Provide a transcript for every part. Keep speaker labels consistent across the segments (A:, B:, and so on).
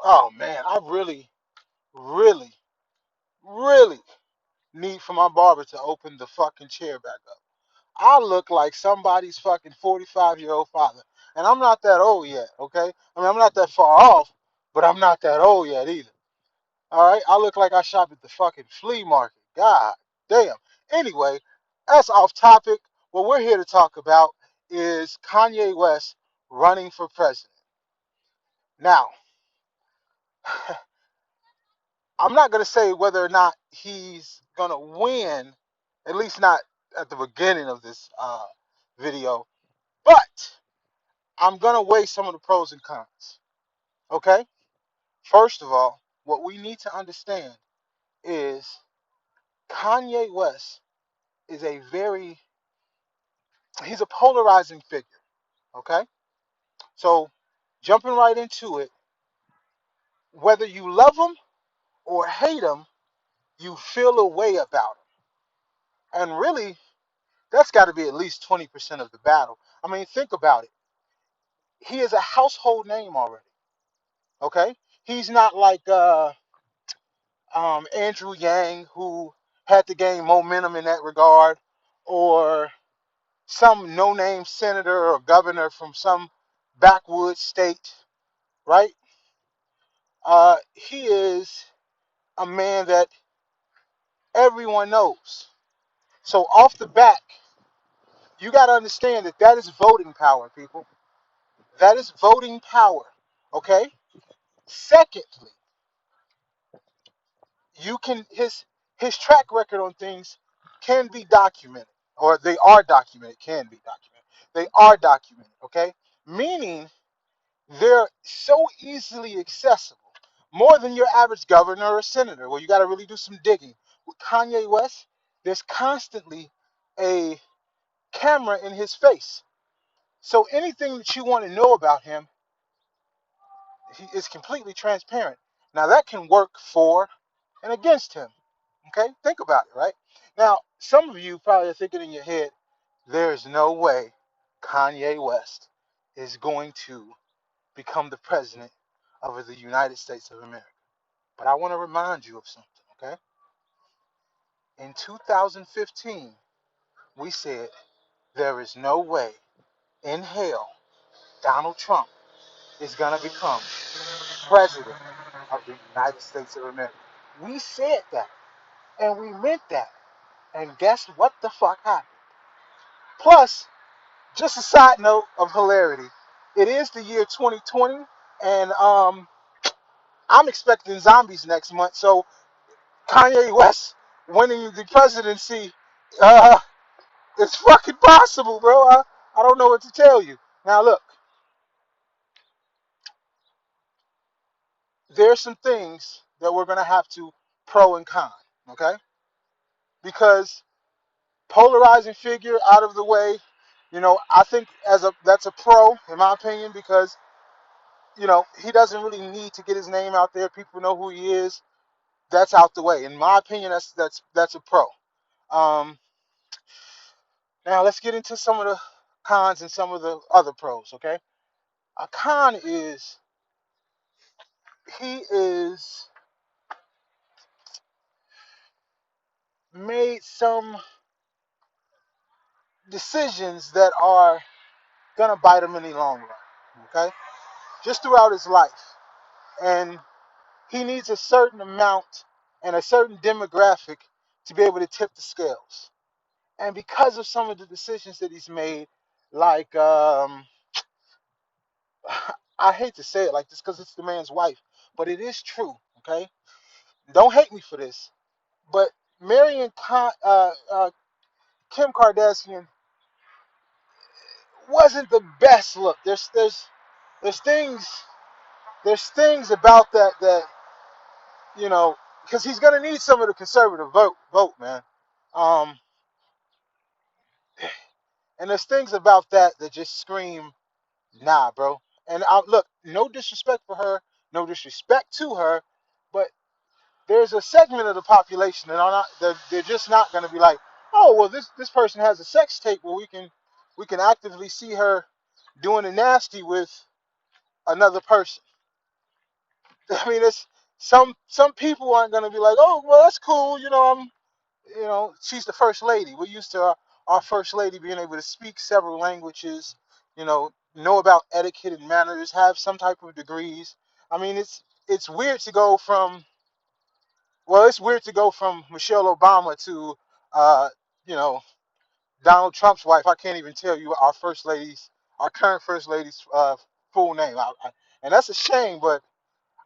A: Oh man, I really, really, really need for my barber to open the fucking chair back up. I look like somebody's fucking 45-year-old father. And I'm not that old yet, okay? I mean, I'm not that far off, but I'm not that old yet either. All right? I look like I shop at the fucking flea market. God damn. Anyway, that's off topic. What we're here to talk about is Kanye West running for president. Now, I'm not going to say whether or not he's going to win, at least not at the beginning of this video, but I'm going to weigh some of the pros and cons. Okay? First of all, what we need to understand is Kanye West is he's a polarizing figure. Okay? So, jumping right into it, whether you love him or hate him, you feel a way about him. And really, that's got to be at least 20% of the battle. I mean, think about it. He is a household name already. Okay? He's not like Andrew Yang, who had to gain momentum in that regard, or some no-name senator or governor from some backwoods state, right? He is a man that everyone knows. So off the bat, you got to understand that that is voting power, people. That is voting power, okay? Secondly, you can his track record on things can be documented, or they are documented. Can be documented. They are documented, okay? Meaning they're so easily accessible, more than your average governor or senator, where you got to really do some digging. With Kanye West, there's constantly a camera in his face, so anything that you want to know about him, he is completely transparent. Now that can work for and against him. Okay, think about it, right? Now, some of you probably are thinking in your head, there's no way Kanye West is going to become the president of the United States of America. But I want to remind you of something, okay? In 2015, we said there is no way in hell Donald Trump is going to become president of the United States of America. We said that, and we meant that. And guess what the fuck happened? Plus, just a side note of hilarity. It is the year 2020, and I'm expecting zombies next month. So Kanye West winning the presidency, uh, it's fucking possible, bro. I don't know what to tell you. Now look, there's some things that we're gonna have to pro and con, okay? Because polarizing figure out of the way, I think that's a pro in my opinion, because he doesn't really need to get his name out there. People know who he is. That's out the way. In my opinion, that's a pro. Um, Now let's get into some of the cons and some of the other pros. Okay, a con is he is made some decisions that are gonna bite him in the long run. Okay, just throughout his life, and he needs a certain amount and a certain demographic to be able to tip the scales. And because of some of the decisions that he's made, like I hate to say it like this because it's the man's wife, but it is true. Okay, don't hate me for this, but marrying Kim Kardashian wasn't the best look. There's things there's things about that because he's gonna need some of the conservative vote, man. Um, and there's things about that just scream, nah, bro. And look, no disrespect for her, no disrespect to her, but there's a segment of the population that they're just not going to be like, oh, well, this person has a sex tape where we can actively see her doing a nasty with another person. I mean, it's some people aren't gonna be like, oh, well, that's cool. She's the first lady. We're used to our first lady being able to speak several languages, know about etiquette and manners, have some type of degrees. I mean, it's weird to go from it's weird to go from Michelle Obama to uh, you know Donald Trump's wife. I can't even tell you our current first lady's full name, and that's a shame. But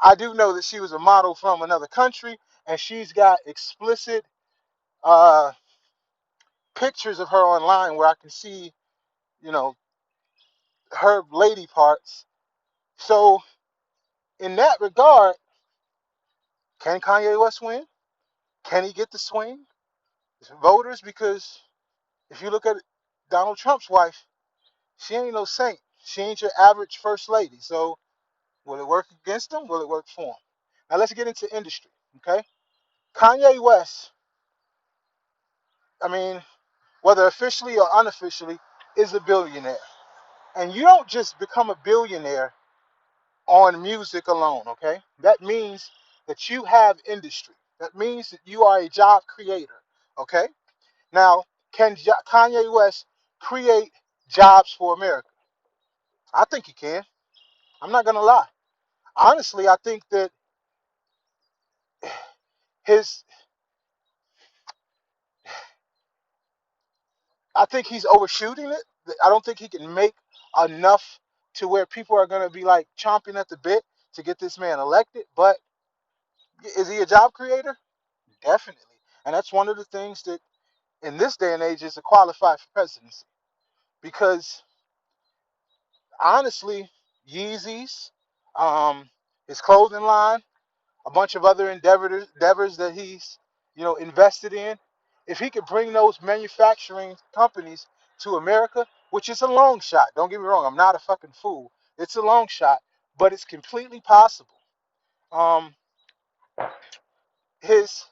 A: I do know that she was a model from another country, and she's got explicit uh, pictures of her online where I can see, you know, her lady parts. So in that regard, can Kanye West win? Can he get the swing voters? Because if you look at Donald Trump's wife, she ain't no saint. She ain't your average first lady. So will it work against him? Will it work for him? Now let's get into industry. Okay, Kanye West. I mean, whether officially or unofficially, is a billionaire. And you don't just become a billionaire on music alone, okay? That means that you have industry. That means that you are a job creator, okay? Now, can Kanye West create jobs for America? I think he can. I'm not going to lie. Honestly, I think that his I think he's overshooting it. I don't think he can make enough to where people are going to be like chomping at the bit to get this man elected, but is he a job creator? Definitely. And that's one of the things that in this day and age is to qualify for presidency. Because honestly, Yeezys, his clothing line, a bunch of other endeavors that he's, invested in, if he could bring those manufacturing companies to America, which is a long shot. Don't get me wrong, I'm not a fucking fool. It's a long shot, but it's completely possible. Um, his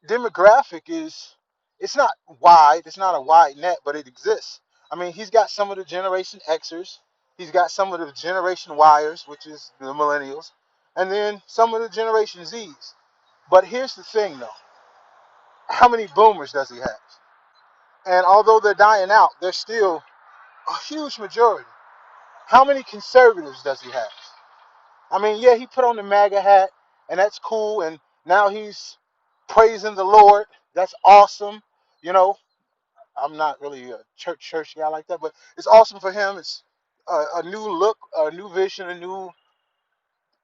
A: demographic is it's not wide, it's not a wide net, but it exists. I mean, he's got some of the Generation Xers, he's got some of the Generation Yers, which is the millennials, and then some of the Generation Z's. But here's the thing though, how many boomers does he have? And although they're dying out, they're still a huge majority. How many conservatives does he have? I mean, yeah, he put on the MAGA hat, and that's cool, and now he's praising the Lord. That's awesome. You know, I'm not really a church guy like that, but it's awesome for him. It's a new look, a new vision, a new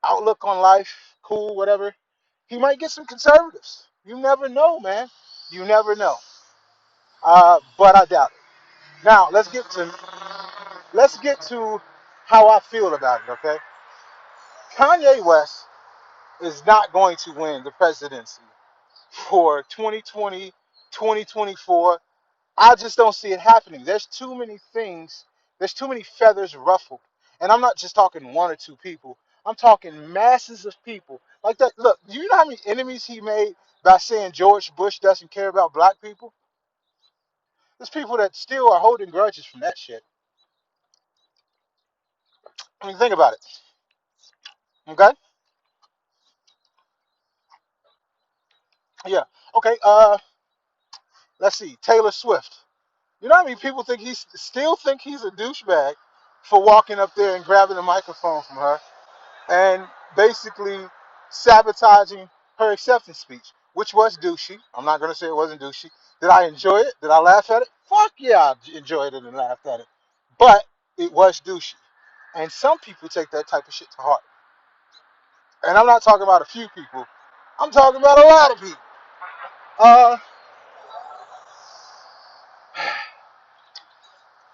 A: outlook on life. Cool, whatever. He might get some conservatives. You never know, man. You never know. But I doubt it. Now let's get to how I feel about it. Okay, Kanye West is not going to win the presidency for 2020, 2024. I just don't see it happening. There's too many things, there's too many feathers ruffled. And I'm not just talking one or two people. I'm talking masses of people. Like that. Look, do you know how many enemies he made by saying George Bush doesn't care about black people? There's people that still are holding grudges from that shit. I mean, think about it. Okay? Yeah. Okay, let's see. Taylor Swift. You know how many people still think he's a douchebag for walking up there and grabbing the microphone from her and basically sabotaging her acceptance speech, which was douchey. I'm not going to say it wasn't douchey. Did I enjoy it? Did I laugh at it? Fuck yeah, I enjoyed it and laughed at it. But it was douchey. And some people take that type of shit to heart. And I'm not talking about a few people. I'm talking about a lot of people. Uh,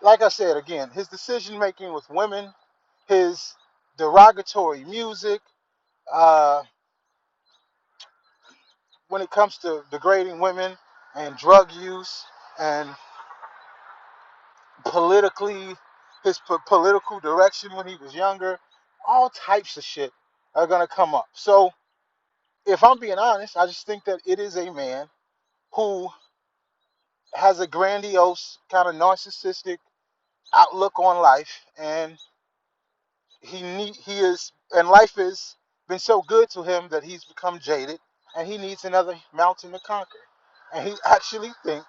A: like I said again, his decision making with women, his derogatory music, uh, when it comes to degrading women and drug use and politically his political direction when he was younger, all types of shit are gonna come up. So if I'm being honest, I just think that it is a man who has a grandiose kind of narcissistic outlook on life, and he is, and life is been so good to him that he's become jaded and he needs another mountain to conquer. And he actually thinks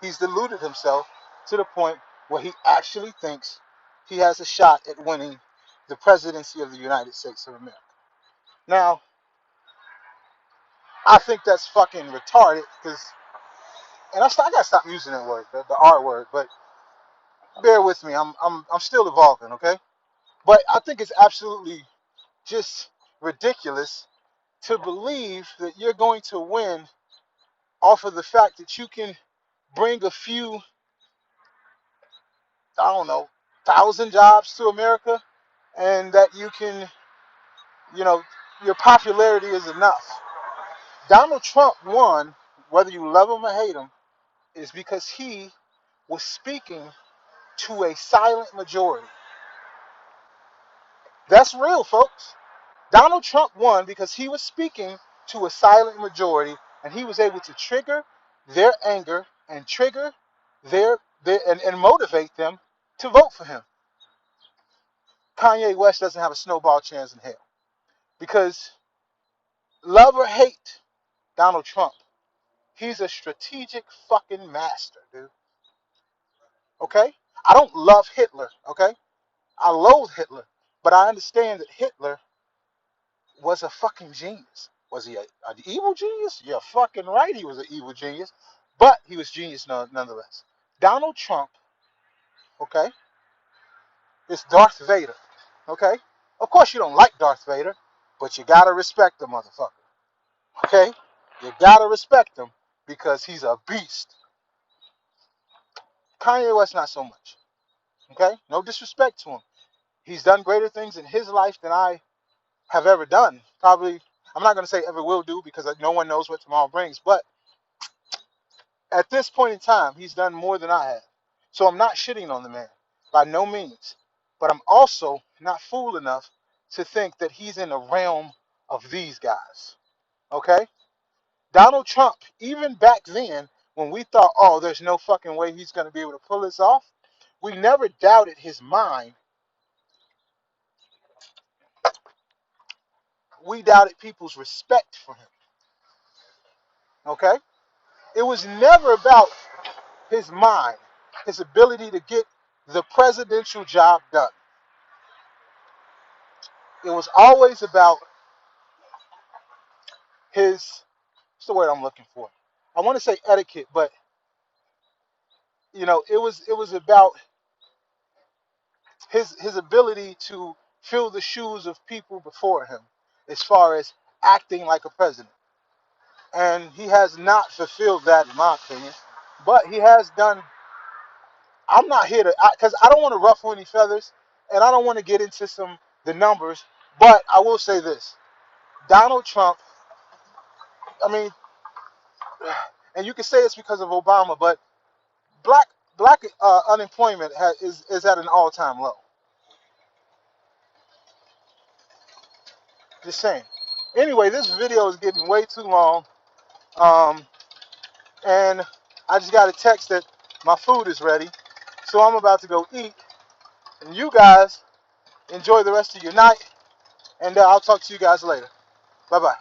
A: he's deluded himself to the point where he actually thinks he has a shot at winning the presidency of the United States of America. Now, I think that's fucking retarded because, and I gotta stop using that word, the R word, but bear with me. I'm still evolving, okay? But I think it's absolutely just ridiculous to believe that you're going to win off of the fact that you can bring a few, I don't know, 1,000 jobs to America, and that you can, you know, your popularity is enough. Donald Trump won, whether you love him or hate him, is because he was speaking to a silent majority. That's real, folks. Donald Trump won because he was speaking to a silent majority, and he was able to trigger their anger and trigger and motivate them to vote for him. Kanye West doesn't have a snowball chance in hell because, love or hate Donald Trump, he's a strategic fucking master, dude. Okay? I don't love Hitler, okay? I loathe Hitler, but I understand that Hitler was a fucking genius. Was he an evil genius? You're fucking right, he was an evil genius, but he was genius nonetheless. Donald Trump, okay, is Darth Vader, okay? Of course you don't like Darth Vader, but you gotta respect the motherfucker, okay? You gotta respect him because he's a beast. Kanye West, not so much, okay? No disrespect to him. He's done greater things in his life than I have ever done. Probably, I'm not going to say ever will do because no one knows what tomorrow brings. But at this point in time, he's done more than I have. So I'm not shitting on the man by no means. But I'm also not fool enough to think that he's in the realm of these guys. Okay? Donald Trump, even back then, when we thought, oh, there's no fucking way he's going to be able to pull this off, we never doubted his mind. We doubted people's respect for him. Okay? It was never about his mind, his ability to get the presidential job done. It was always about his, what's the word I'm looking for? I want to say etiquette, but it was about his ability to fill the shoes of people before him as far as acting like a president. And he has not fulfilled that in my opinion. But he has done. I'm not here to, because I don't want to ruffle any feathers, and I don't want to get into the numbers. But I will say this: Donald Trump. I mean, and you can say it's because of Obama, but black unemployment is at an all-time low. Just saying. Anyway, this video is getting way too long, and I just got a text that my food is ready, so I'm about to go eat. And you guys enjoy the rest of your night, and I'll talk to you guys later. Bye bye.